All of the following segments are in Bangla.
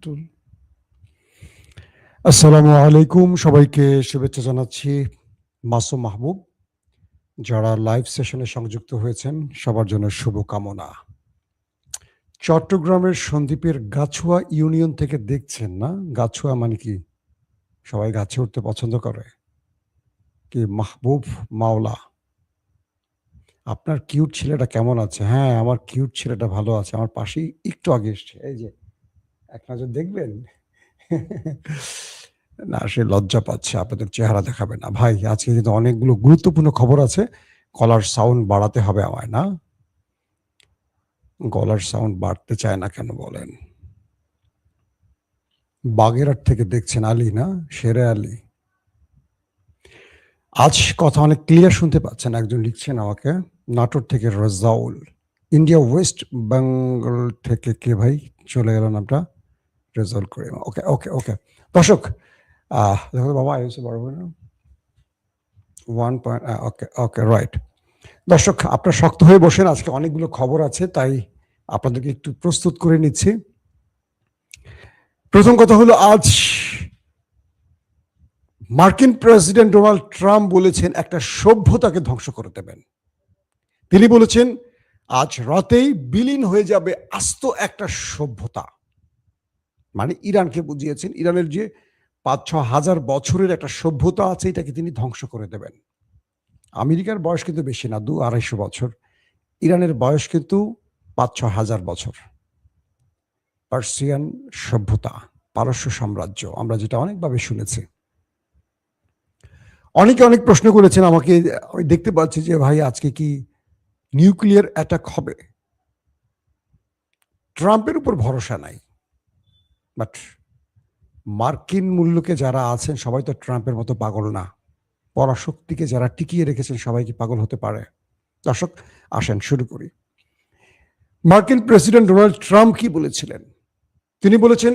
টুল। আসসালামু আলাইকুম, সবাইকে শুভেচ্ছা জানাচ্ছি। মাসুম মাহবুব। যারা লাইভ সেশনে সংযুক্ত হয়েছেন সবার জন্য শুভকামনা। চট্টগ্রামের সন্দ্বীপের গাছুয়া ইউনিয়ন থেকে দেখছেন না? গাছুয়া মানে কি? সবাই গাছে উঠতে পছন্দ করে? কি মাহবুব মাওলা, আপনার কিউট ছেলেটা কেমন আছে? হ্যাঁ, আমার কিউট ছেলেটা ভালো আছে। আমার পাশেই একটু আগে এসছে। এই যে, এক নজর দেখবেন? না, সে লজ্জা পাচ্ছে। আপনাদের চেহারা দেখাবে না। ভাই, আজকে কিন্তু অনেকগুলো গুরুত্বপূর্ণ খবর আছে। গলার সাউন্ড বাড়াতে হবে আমায়, না? গলার সাউন্ড বাড়তে চায় না কেন বলেন? বাগেরহাট থেকে দেখছেন আলী, না? শেরে আলী। আজ কথা অনেক ক্লিয়ার শুনতে পাচ্ছেন। একজন লিখছেন আমাকে, নাটোর থেকে রেজাউল। ইন্ডিয়া ওয়েস্ট বেঙ্গল থেকে কে ভাই? চলে গেল নামটা। রেজাউল করিম। ওকে, ওকে, ওকে। দর্শক, দেখো বাবা আইসে বড় না 1 পয়েন্ট, ওকে, ওকে, রাইট। দর্শক, আপনারা শক্ত হয়ে বসেন। আজকে অনেকগুলো খবর আছে, তাই আপনাদেরকে একটু প্রস্তুত করে নিচ্ছি। প্রথম কথা হলো, আজ মার্কিন প্রেসিডেন্ট ডোনাল্ড ট্রাম্প বলেছেন একটা সভ্যতাকে ধ্বংস করে দেবেন। তিনি বলেছেন আজ রাতেই বিলীন হয়ে যাবে আস্ত একটা সভ্যতা। মানে ইরানকে বুঝিয়েছেন, ইরানের যে ৫-৬ হাজার বছরের একটা সভ্যতা আছে, এটাকে তিনি ধ্বংস করে দেবেন। আমেরিকার বয়স কিন্তু বেশি না, ২-২৫০ বছর। ইরানের বয়স কিন্তু ৫-৬ হাজার বছর। পার্সিয়ান সভ্যতা, পারস্য সাম্রাজ্য, আমরা যেটা অনেকভাবে শুনেছি। অনেকে অনেক প্রশ্ন করেছেন আমাকে। আমি দেখতে পাচ্ছি যে ভাই, আজকে কি নিউক্লিয়ার অ্যাটাক হবে? ট্রাম্পের উপর ভরসা নাই, বাট মার্কিন মূল্যকে যারা আছেন সবাই তো ট্রাম্পের মতো পাগল না। পরাশক্তিকে যারা টিকিয়ে রেখেছেন সবাই কি পাগল হতে পারে? দর্শক, আসেন শুরু করি। মার্কিন প্রেসিডেন্ট ডোনাল্ড ট্রাম্প কি বলেছিলেন? তিনি বলেছেন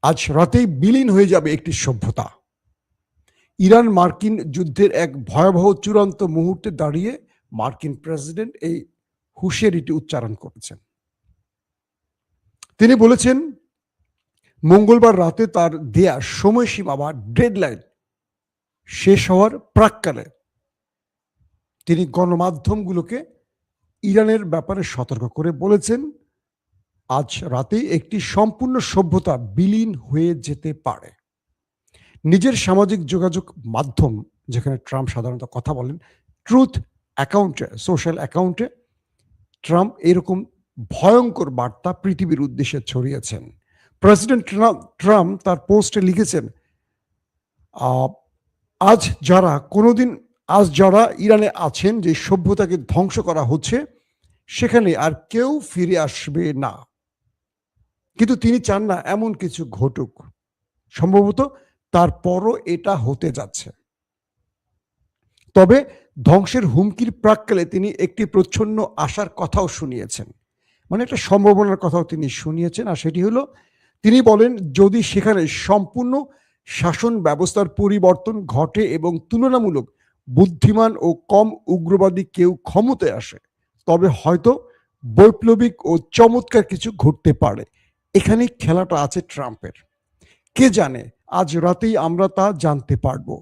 আজ রাতেই বিলীন হয়ে যাবে একটি সভ্যতা। ইরান মার্কিন যুদ্ধের এক ভয়াবহ চূড়ান্ত মুহূর্তে দাঁড়িয়ে মার্কিন প্রেসিডেন্ট এই হুঁশিয়ারিটি উচ্চারণ করেছেন। তিনি বলেছেন মঙ্গলবার রাতে তার দেয়া সময়সীমা বা ডেডলাইন শেষ হওয়ার প্রাক্কালে তিনি গণমাধ্যমগুলোকে ইরানের ব্যাপারে সতর্ক করে বলেছেন আজ রাতেই একটি সম্পূর্ণ সভ্যতা বিলীন হয়ে যেতে পারে। নিজের সামাজিক যোগাযোগ মাধ্যম, যেখানে ট্রাম্প সাধারণত কথা বলেন, ট্রুথ অ্যাকাউন্টে, সোশ্যাল অ্যাকাউন্টে ট্রাম্প এরকম ভয়ঙ্কর বার্তা পৃথিবীর উদ্দেশ্যে ছড়িয়েছেন। প্রেসিডেন্ট ট্রাম্প তার পোস্টে লিখেছেন, আজ যারা ইরানে আছেন, যে সভ্যতাকে ধ্বংস করা হচ্ছে, সেখানে আর কেউ ফিরে আসবে না। কিন্তু তিনি চান না এমন কিছু ঘটুক। সম্ভবত তারপরও এটা হতে যাচ্ছে। তবে ধ্বংসের হুমকির প্রাক্কালে তিনি একটি প্রচ্ছন্ন আশার কথাও শুনিয়েছেন। মানে একটা সম্ভাবনার কথাও তিনি শুনিয়েছেন। আর সেটি হলো, তিনি বলেন যদি সেখানে সম্পূর্ণ শাসন ব্যবস্থার পরিবর্তন ঘটে এবং তুলনামূলক বুদ্ধিমান ও কম উগ্রবাদী কেউ ক্ষমতায় আসে, তবে হয়তো বৈপ্লবিক ও চমৎকার কিছু ঘটতে পারে। এখানেই খেলাটা আছে ট্রাম্পের। কে জানে, আজ রাতেই আমরা তা জানতে পারবো।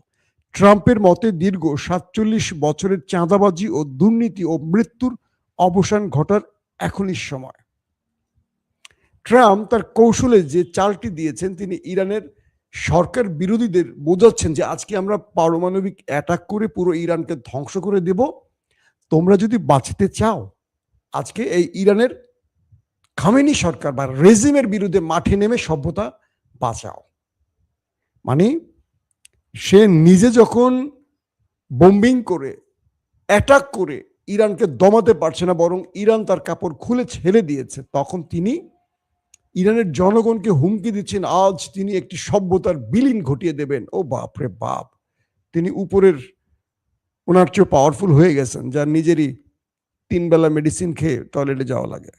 ট্রাম্পের মতে দীর্ঘ ৪৭ বছরের চাঁদাবাজি ও দুর্নীতি ও মৃত্যুর অবসান ঘটার এখনই সময়। ট্রাম্প তার কৌশলে যে চালটি দিয়েছেন, তিনি ইরানের সরকার বিরোধীদের বোঝাচ্ছেন যে আজকে আমরা পারমাণবিক অ্যাটাক করে পুরো ইরানকে ধ্বংস করে দেব। তোমরা যদি বাঁচতে চাও, আজকে এই ইরানের খামেনি সরকার বা রেজিমের বিরুদ্ধে মাঠে নেমে সভ্যতা বাঁচাও। মানে সে নিজে যখন বোম্বিং করে, অ্যাটাক করে ইরানকে দমাতে পারছে না, বরং ইরান তার কাপড় খুলে ছেড়ে দিয়েছে, তখন তিনি ইরানের জনগণকে হুমকি দিচ্ছেন আজ তিনি একটি সভ্যতার বিলীন ঘটিয়ে দেবেন। ও বাপ রে বাপ! তিনি উপরের ওনার চেয়ে পাওয়ারফুল হয়ে গেছেন, যার নিজেরই ৩ বেলা মেডিসিন খেয়ে টয়লেটে যাওয়া লাগে।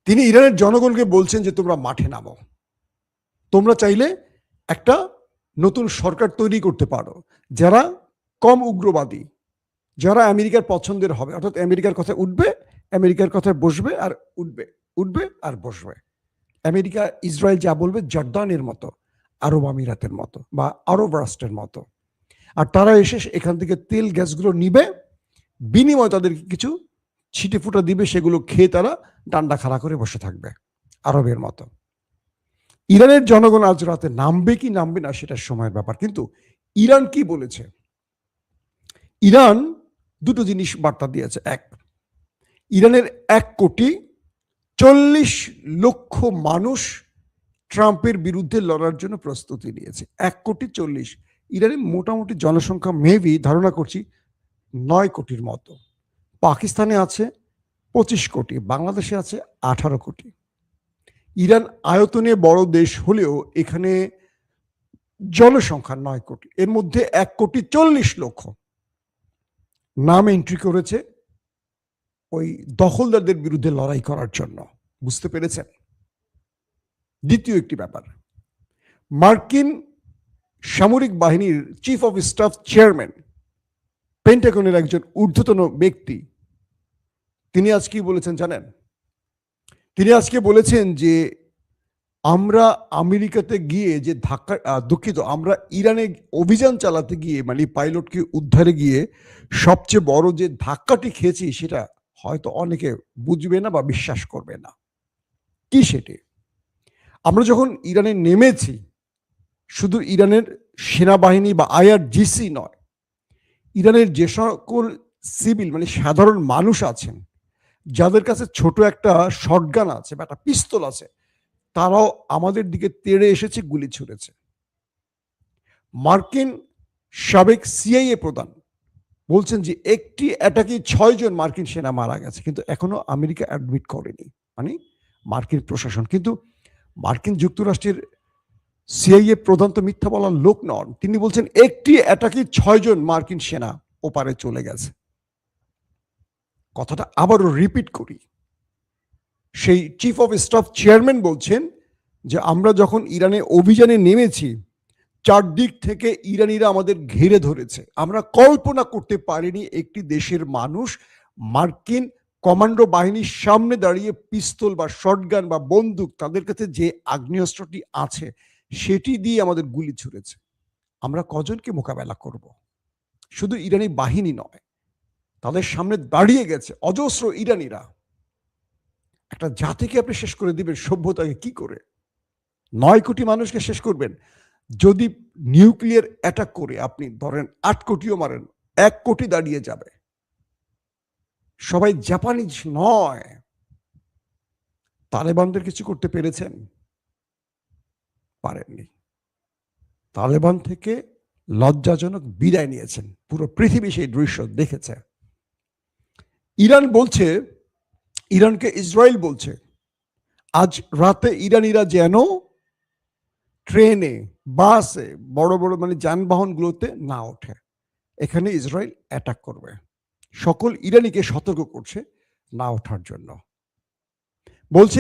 তিনি ইরানের জনগণকে বলছেন যে তোমরা মাঠে নামো। তোমরা চাইলে একটা নতুন সরকার তৈরি করতে পারো, যারা কম উগ্রবাদী, যারা আমেরিকার পছন্দের হবে, অর্থাৎ আমেরিকার কথায় উঠবে, আমেরিকার কথায় বসবে আর উঠবে আর বসবে। আমেরিকা ইসরায়েল যা বলবে জর্দানের মতো, আরব আমিরাতের মতো বা আরব রাষ্ট্রের মতো। আর তারা এসে এখান থেকে তেল গ্যাসগুলো নিবে, বিনিময়ে তাদেরকে কিছু ছিটে ফুটা দিবে, সেগুলো খেয়ে তারা ডান্ডা খাড়া করে বসে থাকবে আরবের মতো। ইরানের জনগণ আজ রাতে নামবে কি নামবে না সেটা সময়ের ব্যাপার। কিন্তু ইরান কি বলেছে? ইরান দুটো জিনিস বার্তা দিয়েছে। এক, ইরানের 1,40,00,000 মানুষ ট্রাম্পের বিরুদ্ধে লড়ার জন্য প্রস্তুতি নিয়েছে। 1,40,00,000। ইরানের মোটামুটি জনসংখ্যা মেবি ধারণা করছি 9 কোটির মতো। পাকিস্তানে আছে 25 কোটি, বাংলাদেশে আছে 18 কোটি। ইরান আয়তনে বড় দেশ হলেও এখানে জনসংখ্যা 9 কোটি। এর মধ্যে 1,40,00,000 নাম এন্ট্রি করেছে ওই দখলদারদের বিরুদ্ধে লড়াই করার জন্য। বুঝতে পেরেছেন? দ্বিতীয় একটি ব্যাপার, মার্কিন সামরিক বাহিনীর চিফ অফ স্টাফ চেয়ারম্যান, পেন্টাগনের একজন ঊর্ধ্বতন ব্যক্তি, তিনি আজ কি বলেছেন জানেন? তিনি আজকে বলেছেন যে আমরা আমেরিকাতে গিয়ে যে আমরা ইরানে অভিযান চালাতে গিয়ে, মানে পাইলটকে উদ্ধারে গিয়ে সবচেয়ে বড় যে ধাক্কাটি খেয়েছি সেটা হয়তো অনেকে বুঝবে না বা বিশ্বাস করবে না। কি সেটি? আমরা যখন ইরানে নেমেছি, শুধু ইরানের সেনাবাহিনী বা IRGC নয়, ইরানের যে সকল সিভিল মানে সাধারণ মানুষ আছেন, যাদের কাছে ছোট একটা শটগান আছে বা একটা পিস্তল আছে, তারাও আমাদের দিকে তেড়ে এসেছে, গুলি ছুড়েছে। মার্কিন সাবেক CIA প্রধান বলছেন যে একটি অ্যাটাকে 6 জন মার্কিন সেনা মারা গেছে, কিন্তু এখনো আমেরিকা অ্যাডমিট করেনি, মানে মার্কিন প্রশাসন। কিন্তু মার্কিন যুক্তরাষ্ট্রের CIA প্রধান তো মিথ্যা বলার লোক নন। তিনি বলছেন একটি অ্যাটাকে 6 জন মার্কিন সেনা ওপারে চলে গেছে। কথাটা আবারও রিপিট করি, সেই চিফ অফ স্টাফ চেয়ারম্যান বলছেন যে আমরা যখন ইরানে অভিযানে নেমেছি, চারদিক থেকে ইরানিরা আমাদের ঘিরে ধরেছে। আমরা কল্পনা করতে পারিনি একটি দেশের মানুষ মার্কিন কমান্ডো বাহিনীর সামনে দাঁড়িয়ে পিস্তল বা শটগান বা বন্দুক, তাদের কাছে যে আগ্নেয়াস্ত্রটি আছে সেটি দিয়ে আমাদের গুলি ছুড়েছে। আমরা কজনকে মোকাবেলা করব? শুধু ইরানি বাহিনী নয়, তাদের সামনে দাঁড়িয়ে গেছে অজস্র ইরানিরা। একটা জাতিকে আপনি শেষ করে দিবেন সভ্যতাকে কি করে? 9 কোটি মানুষকে শেষ করবেন। যদি নিউক্লিয়ার অ্যাটাক করে আপনি ধরেন 8 কোটিও মারেন, 1 কোটি দাঁড়িয়ে যাবে। সবাই জাপানিজ নয়। তালেবানদের কিছু করতে পেরেছেন? পারেননি। তালেবান থেকে লজ্জাজনক বিদায় নিয়েছেন। পুরো পৃথিবী সেই দৃশ্য দেখেছে। ইরান বলছে, ইরানকে ইসরায়েল বলছে আজ রাতে ইরানিরা যেন ট্রেনে, বাসে, বড় বড় মানে যানবাহনগুলোতে না ওঠে। এখানে ইসরায়েল অ্যাটাক করবে। সকল ইরানিকে সতর্ক করছে না ওঠার জন্য। বলছে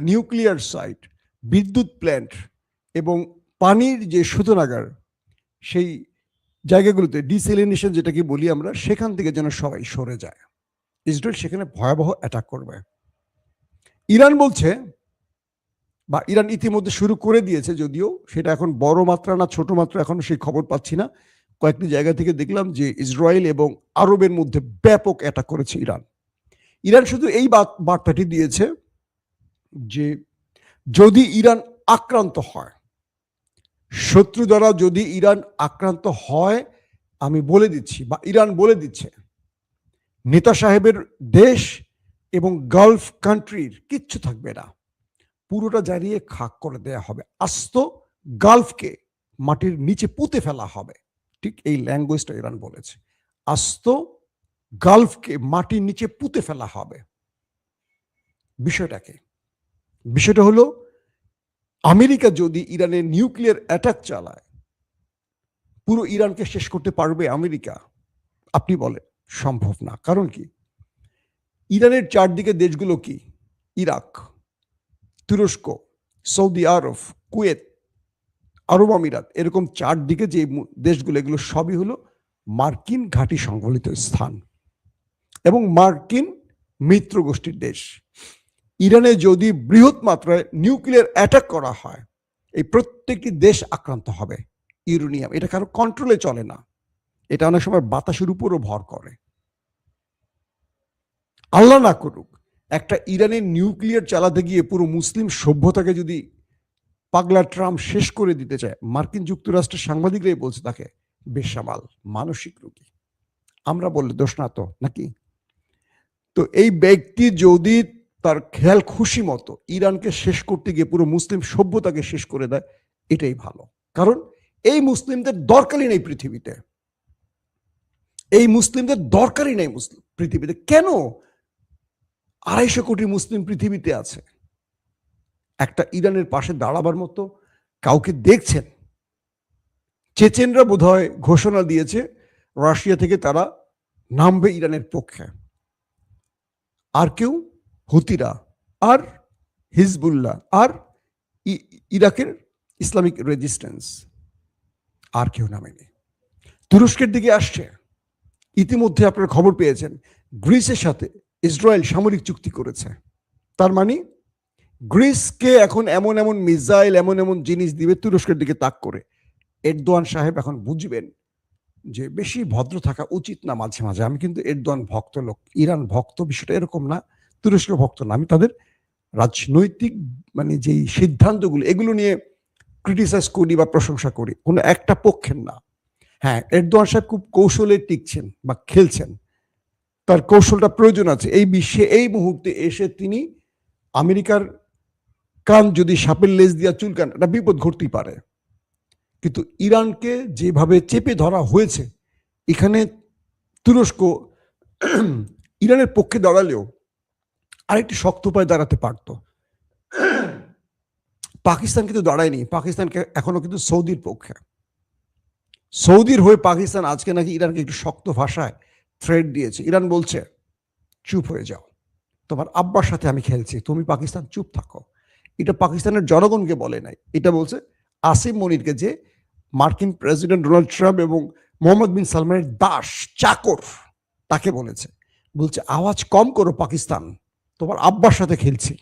নিউক্লিয়ার সাইট, বিদ্যুৎ প্ল্যান্ট এবং পানির যে শোধনাগার, সেই জায়গাগুলোতে ডিসেলিনেশন যেটাকে বলি আমরা, সেখান থেকে যেন সবাই সরে যায়। ইসরায়েল সেখানে ভয়াবহ অ্যাটাক করবে। ইরান বলছে, বা ইরান ইতিমধ্যে শুরু করে দিয়েছে, যদিও সেটা এখন বড় মাত্রা না ছোট মাত্রা এখন সেই খবর পাচ্ছি না। কয়েকটি জায়গা থেকে দেখলাম যে ইসরায়েল এবং আরবের মধ্যে ব্যাপক অ্যাটাক করেছে ইরান। ইরান শুধু এই বার্তাটি দিয়েছে যে যদি ইরান আক্রান্ত হয়, শত্রু দ্বারা যদি ইরান আক্রান্ত হয়, আমি বলে দিচ্ছি বা ইরান বলে দিচ্ছে, নেতা সাহেবের দেশ এবং গালফ কান্ট্রির কিচ্ছু থাকবে না, পুরোটা জ্বালিয়ে খাক করে দেয়া হবে। আস্ত গালফকে মাটির নিচে পুঁতে ফেলা হবে। ঠিক এই ল্যাঙ্গুয়েজটা ইরান বলেছে, আস্ত গালফকে মাটির নিচে পুঁতে ফেলা হবে। বিষয়টা হলো আমেরিকা যদি ইরানের নিউক্লিয়ার অ্যাটাক চালায়, পুরো ইরানকে শেষ করতে পারবে আমেরিকা? আপনি বলেন সম্ভব না। কারণ কি? ইরানের চারদিকে দেশগুলো কি? ইরাক, তুরস্ক, সৌদি আরব, কুয়েত, আরব আমিরাত, এরকম চারদিকে যে দেশগুলো, এগুলো সবই হলো মার্কিন ঘাঁটি সংবলিত স্থান এবং মার্কিন মিত্র গোষ্ঠীর দেশ। ইরানে যদি বৃহৎ মাত্রায় নিউক্লিয়ার অ্যাটাক করা হয়, এই প্রত্যেকটি দেশ আক্রান্ত হবে। ইউরেনিয়াম এটা কারো কন্ট্রোলে চলে না, এটা অনেক সময় বাতাসের উপরও ভর করে। আল্লাহ না করুক একটা ইরানের নিউক্লিয়ার চালাতে গিয়ে পুরো মুসলিম সভ্যতাকে যদি পাগলা ট্রাম্প শেষ করে দিতে চায়, মার্কিন যুক্তরাষ্ট্রের সাংবাদিকরাই বলছে তাকে বেসামাল, মানসিক রোগী। আমরা বললে দোষ না তো নাকি? তো এই ব্যক্তি যদি তার খেয়াল খুশি মতো ইরানকে শেষ করতে গিয়ে পুরো মুসলিম সভ্যতাকে শেষ করে দেয়, এটাই ভালো। কারণ এই মুসলিমদের দরকারই নেই পৃথিবীতে, এই মুসলিমদের দরকারই নেই মুসলিম পৃথিবীতে। কেন 250 কোটি মুসলিম পৃথিবীতে আছে, একটা ইরানের পাশে দাঁড়াবার মতো কাউকে দেখছেন? চেচেনরা বোধহয় ঘোষণা দিয়েছে রাশিয়া থেকে তারা নামবে ইরানের পক্ষে, আর কেউ হুতিরা আর হিজবুল্লাহ আর ইরাকের ইসলামিক রেজিস্ট্যান্স, আর কেউ নামেনি। তুরস্কের দিকে আসছে। ইতিমধ্যে আপনারা খবর পেয়েছেন গ্রিসের সাথে ইসরায়েল সামরিক চুক্তি করেছে। তার মানে গ্রিসকে এখন এমন এমন মিসাইল, এমন এমন জিনিস দিবে তুরস্কের দিকে তাক করে। এরদোয়ান সাহেব এখন বুঝবেন যে বেশি ভদ্র থাকা উচিত না মাঝে মাঝে। আমি কিন্তু এরদোয়ান ভক্ত লোক, ইরান ভক্ত, বিষয়টা এরকম না, তুরস্ক ভক্ত না। আমি তাদের রাজনৈতিক মানে যেই সিদ্ধান্তগুলো এগুলো নিয়ে ক্রিটিসাইজ করি বা প্রশংসা করি, কোনো একটা পক্ষের না। হ্যাঁ, এরদোয়ান সাহেব খুব কৌশলে টিকছেন বা খেলছেন, তার কৌশলটা প্রয়োজন আছে। এই বিশ্বে এই মুহূর্তে এসে তিনি আমেরিকার কান যদি সাপের লেজ দিয়া চুলকান, একটা বিপদ ঘটতেই পারে। কিন্তু ইরানকে যেভাবে চেপে ধরা হয়েছে, এখানে তুরস্ক ইরানের পক্ষে দাঁড়ালেও আরেকটি শক্ত পায়ে দাঁড়াতে পারত। পাকিস্তান কিন্তু দাঁড়ায়নি, পাকিস্তানকে এখনো কিন্তু সৌদির পক্ষে। সৌদির হয়ে পাকিস্তান আজকে নাকি ইরানকে একটু শক্ত ভাষায় থ্রেট দিয়েছে। ইরান বলছে চুপ হয়ে যাও, তোমার আব্বার সাথে আমি খেলছি, তুমি পাকিস্তান চুপ থাকো। এটা পাকিস্তানের জনগণকে বলে নাই, এটা বলছে আসিম মনিরকে, যে মার্কিন প্রেসিডেন্ট ডোনাল্ড ট্রাম্প এবং মোহাম্মদ বিন সালমানের দাস চাকর, তাকে বলেছে। বলছে আওয়াজ কম করো পাকিস্তান, তোমার আব্বার সাথে খেলছি,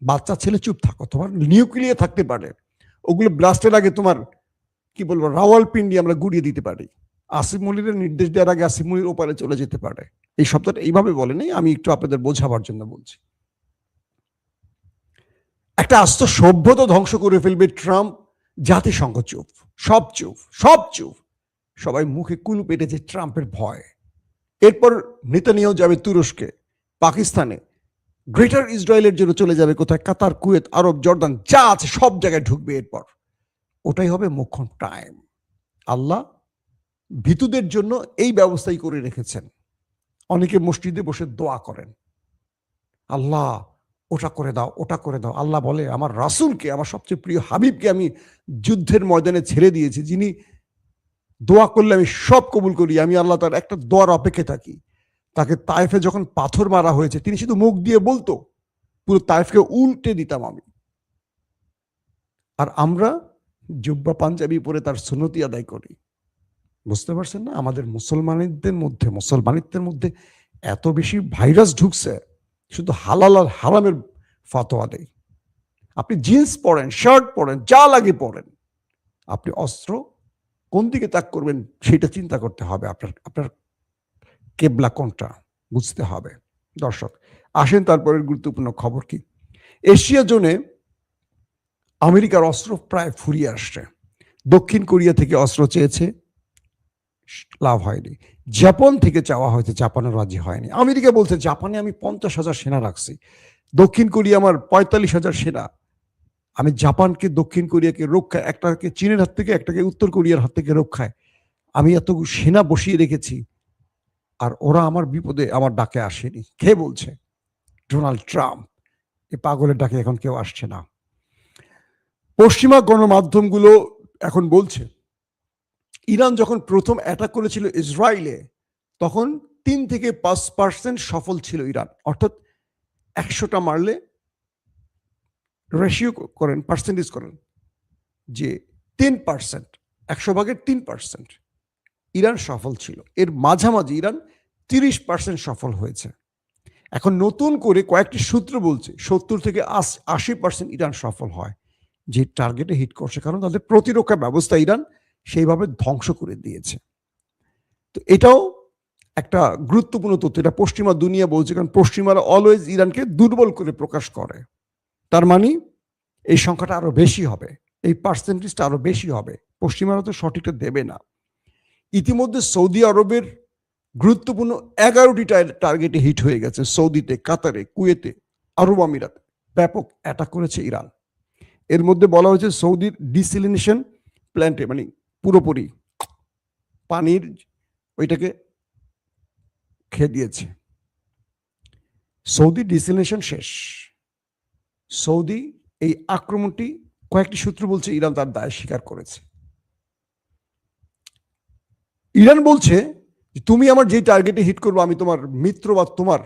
বাচ্চা ছেলে চুপ থাকো, তোমার নিউক্লিয়ার থাকতে পারে, ওগুলো ব্লাস্টের আগে তোমার কি বলবো রাওয়ালপিন্ডি আমরা গুড়িয়ে দিতে পারি। আসিম মনিরের নির্দেশ দেওয়ার আগে আসিম মনির ওপারে চলে যেতে পারে। এই শব্দটা এইভাবে বলে নেই, আমি একটু আপনাদের বোঝাবার জন্য বলছি। একটা আস্ত সভ্যতা ধ্বংস করে ফেলবে ট্রাম্প, জাতিসংঘ চুপ, সব চুপ, সব চুপ, সবাই মুখে কুলু পেটেছে ট্রাম্পের ভয়। এরপর নেতানিয়াহু যাবে তুরস্কে, পাকিস্তানে, গ্রেটার ইসরায়েলের জন্য চলে যাবে কোথায়, কাতার, কুয়েত, আরব, জর্দান, যা আছে সব জায়গায় ঢুকবে। এরপর ওটাই হবে মোক্ষম টাইম। আল্লাহ ভীতুদের জন্য এই ব্যবস্থাই করে রেখেছেন। অনেকে মসজিদে বসে দোয়া করেন, আল্লাহ ওটা করে দাও, ওটা করে দাও। আল্লাহ বলে আমার রাসূলকে, আমার সবচেয়ে প্রিয় হাবিবকে আমি যুদ্ধের ময়দানে ছেড়ে দিয়েছি, যিনি দোয়া করলে আমি সব কবুল করি। আমি আল্লাহ তার একটা দোয়ার অপেক্ষায় থাকি। তাকে তায়েফে যখন পাথর মারা হয়েছে, তিনি শুধু মুখ দিয়ে বলতো, পুরো তায়েফকে উল্টে দিতাম আমি। আর আমরা জুব্বা পাঞ্জাবি পরে তার সুন্নতি আদায় করি। বুঝতে পারছেন না? আমাদের মুসলমানিত্বের মধ্যে এত বেশি ভাইরাস ঢুকছে, শুধু হালাল আর হারামের ফতোয়া দেয়। আপনি জিন্স পরেন, শার্ট পরেন, যা লাগে পরেন, আপনি অস্ত্র কোন দিকে তাক করবেন সেটা চিন্তা করতে হবে। আপনার কেবলা কোনটা বুঝতে হবে। দর্শক আসেন তারপরের গুরুত্বপূর্ণ খবর কি। এশিয়া জোনে আমেরিকার অস্ত্র প্রায় ফুরিয়ে আসছে। দক্ষিণ কোরিয়া থেকে অস্ত্র চেয়েছে, লাভ হয়নি। জাপান থেকে চাওয়া হয়েছে, জাপানের রাজি হয়নি। আমেরিকা বলছে জাপানে আমি 50,000 সেনা রাখছি, দক্ষিণ কোরিয়া আমার 45,000 সেনা। আমি জাপানকে, দক্ষিণ কোরিয়াকে রক্ষায়, একটাকে চীনের হাত থেকে, একটাকে উত্তর কোরিয়ার হাত থেকে রক্ষায় আমি এত সেনা বসিয়ে রেখেছি, আর ওরা আমার বিপদে আমার ডাকে আসেনি। কে বলছে? Donald Trump. এ পাগলের ডাকে এখন কেউ আসছে না। পশ্চিমা গণমাধ্যমগুলো এখন বলছে ইরান যখন প্রথম অ্যাটাক করেছিল ইসরায়েলে, তখন 3 থেকে 5% সফল ছিল ইরান। অর্থাৎ 100টা মারলে রেশিও করেন, পার্সেন্টেজ করেন, যে 3%, 100 ভাগের 3% ইরান সফল ছিল। এর মাঝামাঝি ইরান 30% সফল হয়েছে। এখন নতুন করে কয়েকটি সূত্র বলছে 70 থেকে 80% ইরান সফল হয় যে টার্গেটে হিট করছে, কারণ তাদের প্রতিরক্ষা ব্যবস্থা ইরান সেইভাবে ধ্বংস করে দিয়েছে। তো এটাও একটা গুরুত্বপূর্ণ তথ্য, এটা পশ্চিমা দুনিয়া বলছে, কারণ পশ্চিমারা অলওয়েজ ইরানকে দুর্বল করে প্রকাশ করে। তার মানে এই সংখ্যাটা আরো বেশি হবে, এই পার্সেন্টেজটা আরো বেশি হবে, পশ্চিমারা তো সঠিকটা দেবে না। ইতিমধ্যে সৌদি আরবের গুরুত্বপূর্ণ 11টি টার্গেটে হিট হয়ে গেছে। সৌদিতে, কাতারে, কুয়েতে, আরব আমিরাতে ব্যাপক অ্যাটাক করেছে ইরান। এর মধ্যে বলা হয়েছে সৌদির ডিসিলিনেশন প্ল্যান্টে, মানে পুরোপুরি পানির ওইটাকে খেয়ে দিয়েছে। সৌদি ডিসিলিনেশন শেষ। সৌদি এই আক্রমণটি কয়েকটি সূত্র বলছে ইরান তার দায় স্বীকার করেছে। ইরান বলছে তুমি আমার যে টার্গেটে হিট করবো আমি তোমার মিত্র বা তোমার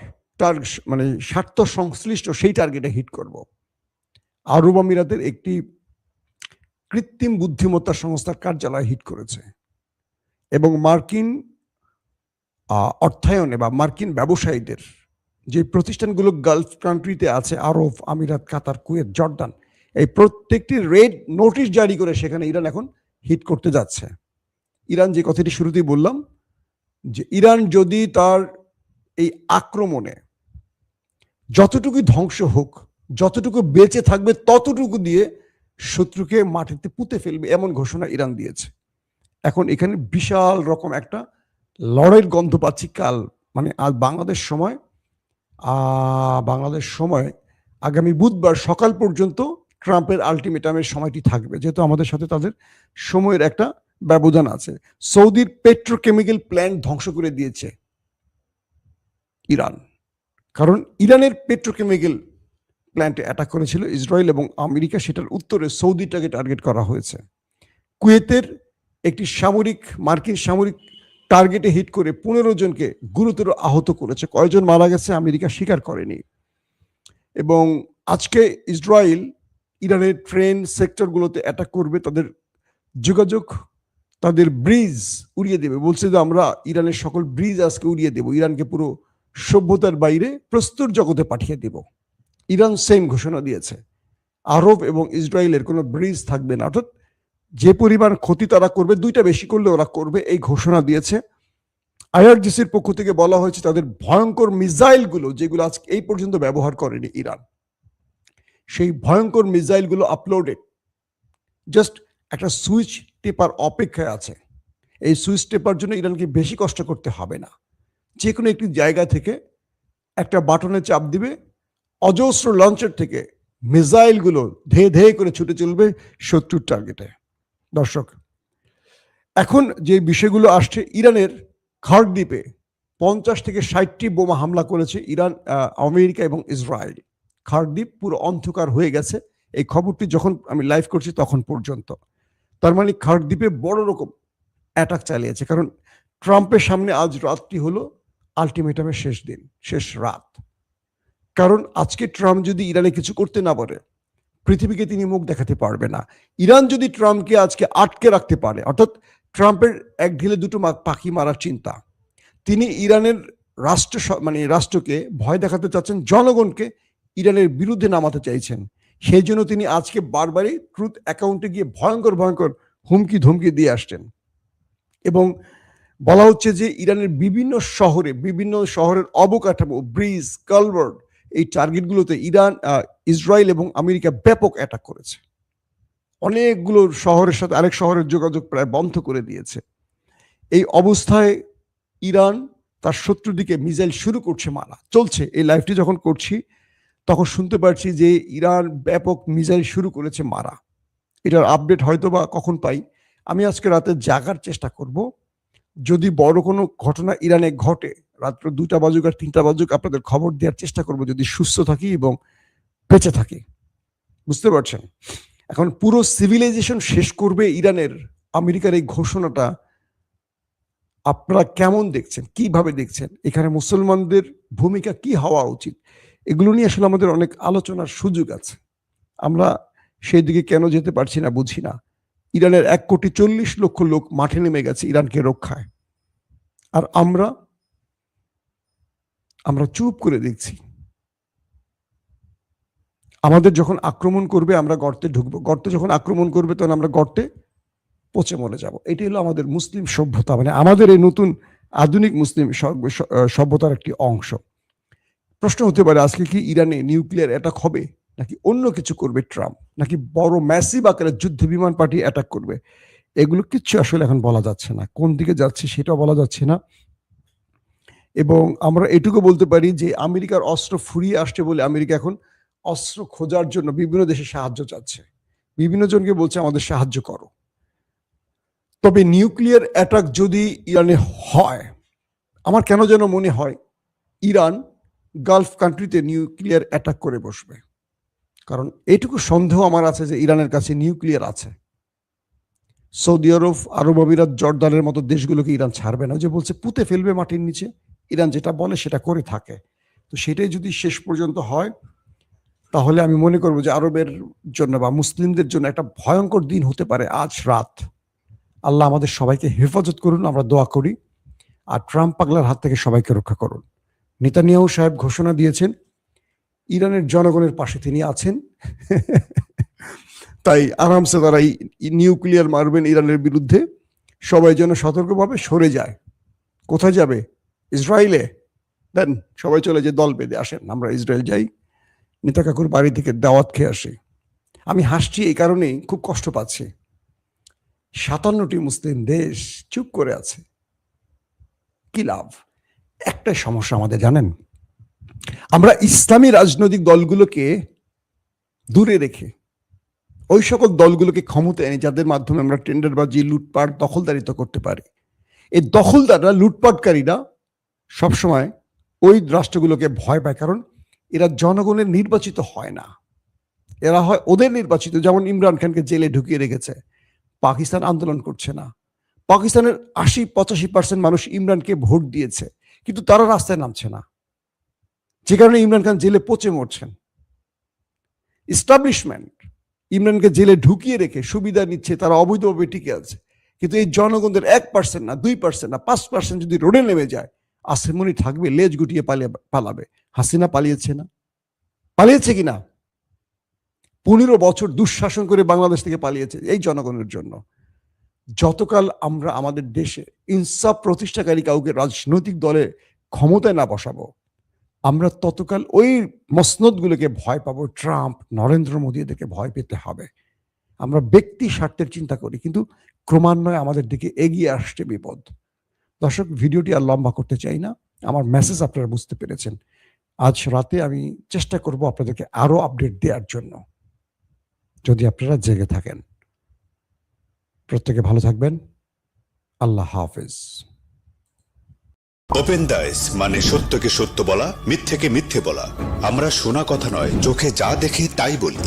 মানে স্বার্থ সংশ্লিষ্ট সেই টার্গেটে হিট করব। আরব আমিরাতের একটি কৃত্রিম বুদ্ধিমত্তা সংস্থার কার্যালয় হিট করেছে এবং মার্কিন অর্থায়নে বা মার্কিন ব্যবসায়ীদের যে প্রতিষ্ঠানগুলো গালফ কান্ট্রিতে আছে, আরব আমিরাত, কাতার, কুয়েত, জর্ডান, এই প্রত্যেকটি রেড নোটিশ জারি করে সেখানে ইরান এখন হিট করতে যাচ্ছে। ইরান যে কথাটি শুরুতেই বললাম যে ইরান যদি তার এই আক্রমণে যতটুকু ধ্বংস হোক, যতটুকু বেঁচে থাকবে ততটুকু দিয়ে শত্রুকে মাটিতে পুঁতে ফেলবে, এমন ঘোষণা ইরান দিয়েছে। এখন এখানে বিশাল রকম একটা লড়াইয়ের গন্ধ পাচ্ছি। কাল মানে আজ বাংলাদেশ সময় আগামী বুধবার সকাল পর্যন্ত ট্রাম্পের আলটিমেটামের সময়টি থাকবে, যেহেতু আমাদের সাথে তাদের সময়ের একটা ব্যবধান আছে। সৌদির পেট্রোকেমিক্যাল প্ল্যান্ট ধ্বংস করে দিয়েছে ইরান, কারণ ইরানের পেট্রোকেমিক্যাল প্ল্যান্টে অ্যাটাক করেছিল ইসরায়েল এবং আমেরিকা, সেটার উত্তরে সৌদিটাকে টার্গেট করা হয়েছে। কুয়েতের একটি মার্কিন সামরিক টার্গেটে হিট করে 15 জনকে গুরুতর আহত করেছে। কয়জন মারা গেছে আমেরিকা স্বীকার করেনি। এবং আজকে ইসরায়েল ইরানের ট্রেন সেক্টরগুলোতে অ্যাটাক করবে, তাদের যোগাযোগ, তাদের ব্রিজ উড়িয়ে দেবে। বলছে যে আমরা ইরানের সকল ব্রিজ আজকে উড়িয়ে দেব, ইরানকে পুরো সভ্যতার বাইরে প্রস্তুর জগতে পাঠিয়ে দেব। ইরান সেম ঘোষণা দিয়েছে, আরব এবং ইসরায়েলের কোনো ব্রিজ থাকবে না, অর্থাৎ যে পরিমাণ ক্ষতি তারা করবে দুইটা বেশি করলে ওরা করবে, এই ঘোষণা দিয়েছে। আইআরজিসির পক্ষ থেকে বলা হয়েছে তাদের ভয়ঙ্কর মিসাইলগুলো, যেগুলো আজকে এই পর্যন্ত ব্যবহার করেনি ইরান, সেই ভয়ঙ্কর মিসাইলগুলো আপলোডেড, জাস্ট একটা সুইচ টেপার অপেক্ষায় আছে। এই সুইচ টেপার জন্য ইরানকে বেশি কষ্ট করতে হবে না, যে কোনো একটি জায়গা থেকে একটা বাটনে চাপ দিবে, অজস্র লঞ্চের থেকে মিসাইলগুলো ধেয়ে ধেয়ে করে ছুটে চলবে শত্রুর টার্গেটে। দর্শক, এখন যে বিষয়গুলো আসছে, ইরানের খার্ক দ্বীপে 50 থেকে 60টি বোমা হামলা করেছে ইরান, আমেরিকা এবং ইসরায়েল। খার্ক দ্বীপ পুরো অন্ধকার হয়ে গেছে এই খবরটি যখন আমি লাইভ করছি তখন পর্যন্ত। তার মানে খার্ক দ্বীপে বড় রকম অ্যাটাক চালিয়েছে, কারণ ট্রাম্পের সামনে আজ রাতটি হলো আলটিমেটামের শেষ দিন, শেষ রাত। কারণ আজকে ট্রাম্প যদি ইরানে কিছু করতে না পারে, পৃথিবীকে তিনি মুখ দেখাতে পারবে না। ইরান যদি ট্রাম্পকে আজকে আটকে রাখতে পারে, অর্থাৎ ট্রাম্পের এক ঢিলে দুটো পাখি মারার চিন্তা, তিনি ইরানের রাষ্ট্রকে ভয় দেখাতে চাচ্ছেন, জনগণকে ইরানের বিরুদ্ধে নামাতে চাইছেন। সেই জন্য তিনি আজকে বারবারই ট্রুথ অ্যাকাউন্টে গিয়ে ভয়ঙ্কর ভয়ঙ্কর হুমকি ধমকি দিয়ে আসছেন। এবং বলা হচ্ছে যে ইরানের বিভিন্ন শহরের অবকাঠামো, ব্রিজ, কালভার্ট, এই টার্গেটগুলোতে ইসরায়েল এবং আমেরিকা ব্যাপক অ্যাটাক করেছে। অনেকগুলো শহরের সাথে আরেক শহরের যোগাযোগ প্রায় বন্ধ করে দিয়েছে। এই অবস্থায় ইরান তার শত্রুর দিকে মিসাইল শুরু করছে মারা চলছে। এই লাইভটি যখন করছি তখন শুনতে পাচ্ছি যে ইরান ব্যাপক মিসাইল শুরু করেছে মারা। এটার আপডেট হয়তো বা কখন পাই, আমি আজকে রাতে জাগার চেষ্টা করব। যদি বড় কোনো ঘটনা ইরানে ঘটে, রাত্র 2টা বাজুক আর 3টা বাজুক, আপনাদের খবর দেওয়ার চেষ্টা করব, যদি সুস্থ থাকি এবং বেঁচে থাকি। বুঝতে পারছেন? এখন পুরো সিভিলাইজেশন শেষ করবে ইরানের আমেরিকার এই ঘোষণাটা আপনারা কেমন দেখছেন, কিভাবে দেখছেন? এখানে মুসলমানদের ভূমিকা কি হওয়া উচিত? এগুলো নিয়ে আসলে আমাদের অনেক আলোচনার সুযোগ আছে। আমরা সেই দিকে কেন যেতে পারছি না বুঝি না। ইরানের 1,40,00,000 লোক মাঠে নেমে গেছে ইরানকে রক্ষায়, আর আমরা চুপ করে দেখছি। আমাদের যখন আক্রমণ করবে আমরা গর্তে ঢুকবো, গর্তে যখন আক্রমণ করবে তখন আমরা গর্তে পচে মরে যাব। এটি হলো আমাদের মুসলিম সভ্যতা, মানে আমাদের এই নতুন আধুনিক মুসলিম সভ্যতার একটি অংশ। প্রশ্ন হতে পারে আজকে কি ইরানে নিউক্লিয়ার অ্যাটাক হবে, নাকি অন্য কিছু করবে ট্রাম্প, নাকি বড় ম্যাসিভ আকারে যুদ্ধ বিমান পাঠিয়ে অ্যাটাক করবে? এগুলো কিচ্ছু আসলে এখন বলা যাচ্ছে না, কোন দিকে যাচ্ছে সেটাও বলা যাচ্ছে না। এবং আমরা এটুকু বলতে পারি যে আমেরিকার অস্ত্র ফুরিয়ে আসছে বলে আমেরিকা এখন অস্ত্র খোঁজার জন্য বিভিন্ন দেশে সাহায্য চাচ্ছে, বিভিন্ন জনকে বলছে আমাদের সাহায্য করো। তবে নিউক্লিয়ার অ্যাটাক যদি ইরানে হয়, আমার কেন যেন মনে হয় ইরান গালফ কান্ট্রিতে নিউক্লিয়ার অ্যাটাক করে বসবে। কারণ এইটুকু সন্দেহ আমার আছে যে ইরানের কাছে নিউক্লিয়ার আছে। সৌদি আরব, আরব আমিরাত, জর্দানের মতো দেশগুলোকে ইরান ছাড়বে না। যে বলছে পুঁতে ফেলবে মাটির নিচে, ইরান যেটা বলে সেটা করে থাকে। তো সেটাই যদি শেষ পর্যন্ত হয় তাহলে আমি মনে করবো যে আরবের জন্য বা মুসলিমদের জন্য একটা ভয়ঙ্কর দিন হতে পারে আজ রাত। আল্লাহ আমাদের সবাইকে হেফাজত করুন, আমরা দোয়া করি। আর ট্রাম্প পাগলার হাত থেকে সবাইকে রক্ষা করুন। নেতানিয়াহু সাহেব ঘোষণা দিয়েছেন ইরানের জনগণের পাশে তিনি আছেন। তাই আরামসে তারা নিউক্লিয়ার মারবেন ইরানের বিরুদ্ধে। সবাই যেন সতর্কভাবে সরে যায়। কোথায় যাবে? ইসরায়েলে। দেন সবাই চলে যে দল বেঁধে আসেন আমরা ইসরায়েল যাই, নেতা কাকুর বাড়ি থেকে দাওয়াত খেয়ে আসি। আমি হাসছি এই কারণেই, খুব কষ্ট পাচ্ছি। 57টি মুসলিম দেশ চুপ করে আছে, কি লাভ? একটাই সমস্যা আমাদের জানেন, আমরা ইসলামী রাজনৈতিক দলগুলোকে দূরে রেখে ওই সকল দলগুলোকে ক্ষমতায় এনে যাদের মাধ্যমে আমরা টেন্ডারবাজি, লুটপাট, দখলদারিত্ব করতে পারি। এই দখলদাররা, লুটপাটকারীরা সবসময় ওই রাষ্ট্রগুলোকে ভয় পায়, কারণ এরা জনগণের নির্বাচিত হয় না, এরা হয় ওদের নির্বাচিত। যেমন ইমরান খানকে জেলে ঢুকিয়ে রেখেছে, পাকিস্তান আন্দোলন করছে না। পাকিস্তানের 80-85% মানুষ ইমরানকে ভোট দিয়েছে, কিন্তু তারা রাস্তায় নামছে না, যে কারণে ইমরান খান জেলে পচে মরছেন। এস্টাবলিশমেন্ট ইমরানকে জেলে ঢুকিয়ে রেখে সুবিধা নিচ্ছে, তারা অবৈধভাবে টিকে আছে। কিন্তু এই জনগণদের 1% না, 2% না, 5% যদি রোডে নেমে যায়, আশ্রমনি থাকবে, লেজ গুটিয়ে পালাবে। হাসিনা পালিয়েছে না? পালিয়েছে কিনা? 15 বছর দুঃশাসন করে বাংলাদেশ থেকে পালিয়েছে এই জনগণের জন্য। যতকাল আমরা আমাদের দেশে ইনসাফ প্রতিষ্ঠাকারী কাউকে রাজনৈতিক দলে ক্ষমতায় না বসাবো, আমরা ততকাল ওই মসনদগুলোকে ভয় পাবো। ট্রাম্প, নরেন্দ্র মোদী, এদেরকে ভয় পেতে হবে। আমরা ব্যক্তি স্বার্থের চিন্তা করি, কিন্তু ক্রমান্বয়ে আমাদের দিকে এগিয়ে আসছে বিপদ। দর্শক, ভিডিওটি আর লম্বা করতে চাই না, আমার মেসেজ আপনারা বুঝতে পেরেছেন। আজ রাতে আমি চেষ্টা করব আপনাদেরকে আরো আপডেট দেওয়ার জন্য, যদি আপনারা জেগে থাকেন। প্রত্যেকে ভালো থাকবেন। আল্লাহ হাফেজ। ওপেন দাইস মানে সত্যকে সত্য বলা, মিথ্যেকে মিথ্যে বলা। আমরা শোনা কথা নয়, চোখে যা দেখি তাই বলি।